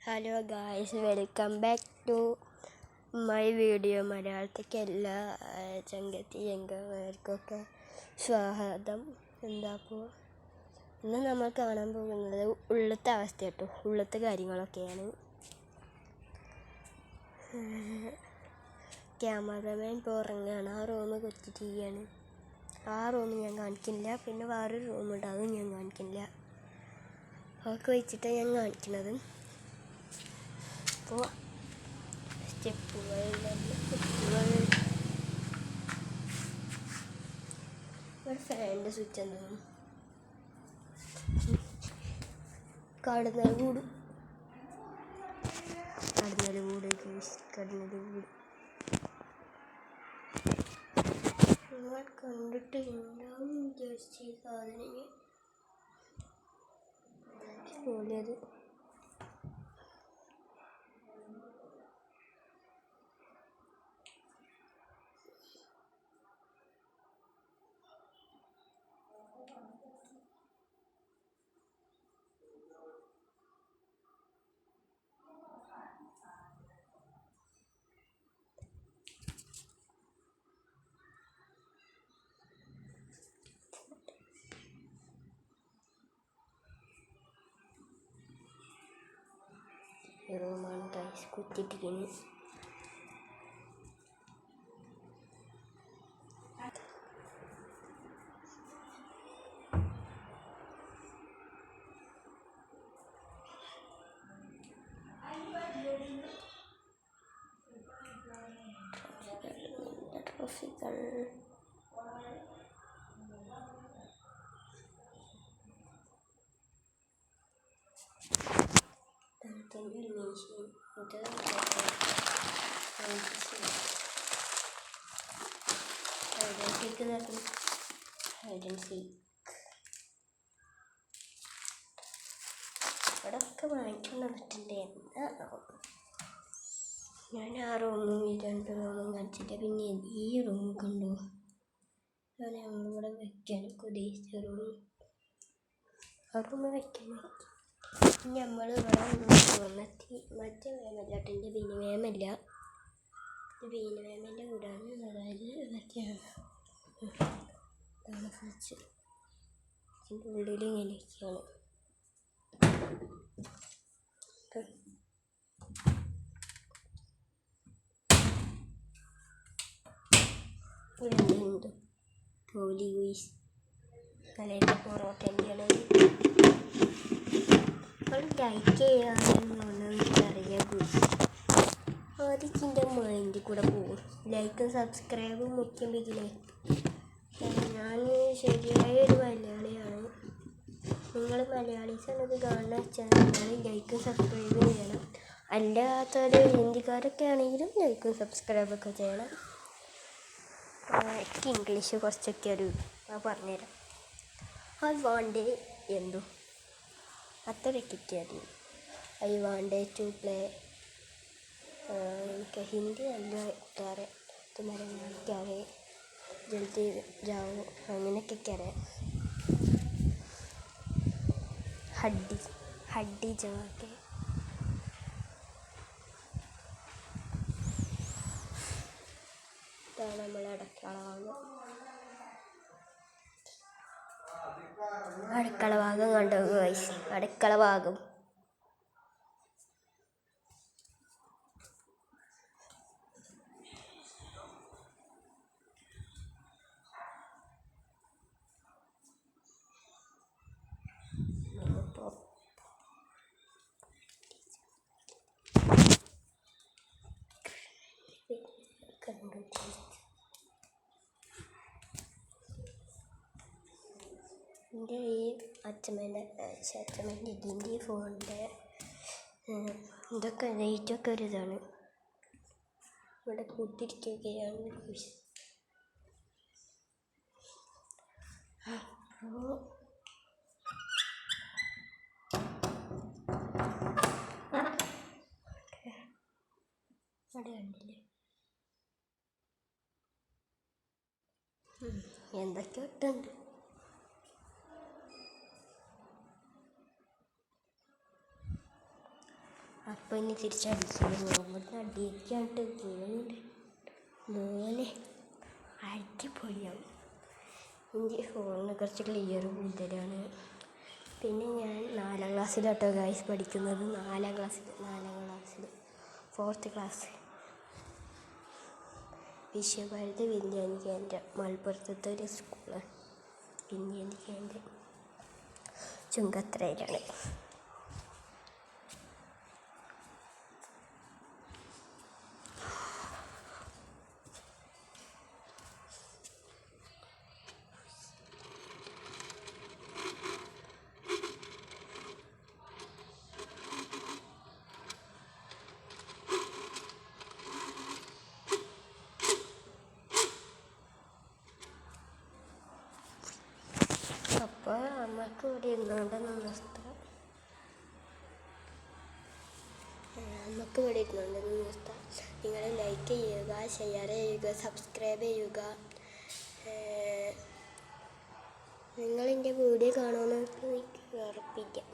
Hello guys, welcome back to my video. മലയാളത്തേക്ക് എല്ലാ ചങ്കത്തിയങ്കമാർക്കൊക്കെ സ്വാഗതം. അപ്പോൾ ഇന്ന് നമ്മൾ കാണാൻ പോകുന്നത് ഉള്ളത്തെ അവസ്ഥ കേട്ടോ, ഉള്ളത്തെ കാര്യങ്ങളൊക്കെയാണ്. ക്യാമറമാൻ ഇപ്പോൾ ഉറങ്ങുകയാണ്. ആ റൂം കൊച്ചു ചെയ്യാണ്. ആ റൂം ഞാൻ കാണിക്കുന്നില്ല. പിന്നെ വേറൊരു റൂമുണ്ട്, അതും ഞാൻ കാണിക്കുന്നില്ല. അതൊക്കെ വെച്ചിട്ടാണ് ഞാൻ കാണിക്കുന്നത്. അപ്പോൾ സ്റ്റെപ്പുകൾ ഫാനിൻ്റെ സ്വിച്ച് എന്താണ് കടന്നൽ കൂട് നിങ്ങൾ കണ്ടിട്ട് ഉണ്ടാവും വിചാരിച്ച സാധനം പോലെയത്. റൂമാണ് ടൈസ് കുത്തിയിട്ടിരിക്കുന്നത്. ട്രോഫികൾ ഇവിടെയൊക്കെ വാങ്ങിക്കൊണ്ട് വന്നിട്ടുണ്ട്. എന്താണോ ഞാൻ ആ റൂമും ഈ രണ്ട് റൂമും കാണിച്ചിട്ട് പിന്നെ ഈ റൂം കണ്ടു. ഞാൻ നമ്മളിവിടെ വെക്കാനൊക്കെ ഉദ്ദേശിച്ച റൂം ആ റൂം വെക്കാൻ നമ്മളിവിടെ വന്നെത്തി. മറ്റേ വേമല്ല എൻ്റെ ബിനിവേമല്ല, ബീനവേമൻ്റെ കൂടാണ്. അതായത് താമസിച്ച് ഇതിൻ്റെ ഉള്ളിൽ ഇങ്ങനെയൊക്കെയാണ്. എന്ത് ജോലി വീസ് കലയുടെ പൊറോട്ടൻ്റെ ലൈക്ക് ചെയ്യാനെന്നറിയാം. ആദ്യത്തിൻ്റെ മൈൻഡിൽ കൂടെ പോകും. ലൈക്കും സബ്സ്ക്രൈബും മുഖ്യം ഇതിലേ. ഞാൻ ശരിയായ ഒരു മലയാളിയാണ്. നിങ്ങൾ മലയാളീസാണ് ഇത് കാണുന്ന വെച്ചാൽ നിങ്ങൾ ലൈക്കും സബ്സ്ക്രൈബും ചെയ്യണം. അല്ലാത്തൊരു ഹിന്ദിക്കാരൊക്കെ ആണെങ്കിലും ലൈക്കും സബ്സ്ക്രൈബൊക്കെ ചെയ്യണം. എനിക്ക് ഇംഗ്ലീഷ് കുറച്ചൊക്കെ പറഞ്ഞുതരാം. ഐ വാണ്ട് എന്തോ അത്രയൊക്കെ കിട്ടിയാൽ ഐ വാണ്ട് ടു പ്ലേ. എനിക്ക് ഹിന്ദി നല്ല അറിയാം. മലയാളിക്കാരെ ജൽദി ജാവോ അങ്ങനെയൊക്കെ അറിയാം. ഹഡ്ഡി ജവാക്കെ ഇതാണ് നമ്മളെ അടുക്കള ഭാഗം കണ്ടോ ഗൈസ്? അടുക്കള ഭാഗം കണ്ടു. എൻ്റെ ഈ അച്ഛമ്മേൻ്റെ ഇതിൻ്റെ ഫോണിൻ്റെ ഇതൊക്കെ ലൈറ്റൊക്കെ ഒരു ഇതാണ്. ഇവിടെ കൂട്ടിരിക്കുകയാണ്. അപ്പോൾ അവിടെ കണ്ടില്ലേ എന്തൊക്കെ ഇട്ടുണ്ട്. അപ്പം ഇനി തിരിച്ചടിക്കുന്നു. ഇവിടുന്ന് അടിക്കാണ്ട് മോനെ അടിപൊളിയാണ്. എനിക്ക് ഫോണിന് കുറച്ച് ക്ലിയർ കൂടുതലാണ്. പിന്നെ ഞാൻ 4ാം ക്ലാസ്സിലാട്ടോ ഗൈസ് പഠിക്കുന്നത്. 4ാം ക്ലാസ്സിൽ 4th ക്ലാസ് വിശ്വഭാരതി വിജ്ഞാനി കേന്ദ്രം, മലപ്പുറത്തെ ഒരു സ്കൂളാണ്. വിജ്ഞാനി കേന്ദ്രം ചുങ്കത്രയിലാണ്. അപ്പോൾ നമുക്ക് ഇവിടെ ഇരുന്നുകൊണ്ട് നിർത്താം. നിങ്ങൾ ലൈക്ക് ചെയ്യുക, ഷെയർ ചെയ്യുക, സബ്സ്ക്രൈബ് ചെയ്യുക. നിങ്ങളെൻ്റെ വീഡിയോ കാണുമെന്ന് എനിക്ക് ഉറപ്പിക്കാം.